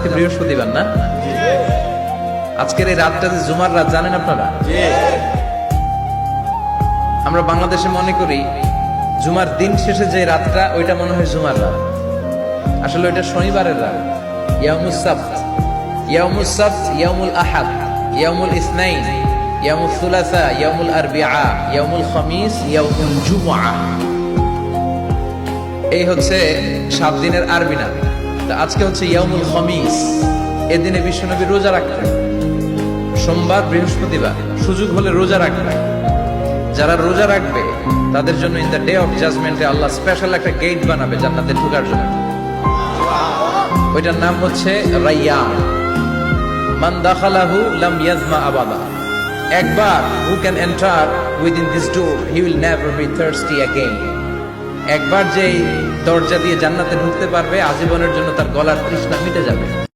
আজকে বৃহস্পতিবার না? আজকের এই রাতটা যে জুমার রাত জানেন আপনারা? আমরা বাংলাদেশে মনে করি জুমার দিন শেষে যে রাতটা ওইটা মনে হয় জুমার রাত, আসলে ওইটা শনিবারের রাত। ইয়াউমুস সাবত, ইয়াউমুস সাবত, ইয়াউমুল আহাদ, ইয়াউমুল ইসনাইন, ইয়াউমুল সুলাসা, ইয়াউমুল আরবিআ, ইয়াউমুল খামিস, ইয়াউমুল জুমআ। এই হচ্ছে 7 দিনের আরবি নাম। তো আজকে হচ্ছে ইয়াউমুল খামিস। এদিনে বিশ্বনবী রোজা রাখতেন। সোমবার, বৃহস্পতিবার সুযোগ হলে রোজা রাখবে। যারা রোজা রাখবে তাদের জন্য ইন দ্য ডে অফ জাজমেন্টে আল্লাহ স্পেশাল একটা গেট বানাবে জান্নাতে ঢোকার জন্য। ওইটার নাম হচ্ছে রাইয়ান। মান দাখালাহু লাম ইয়াজমা আবাদা। একবার who can enter within this door he will never be thirsty again. একবার যে দরজা দিয়ে জান্নাতে ঢুকতে পারবে আজীবনের জন্য তার গলার তৃষ্ণা মিটে যাবে।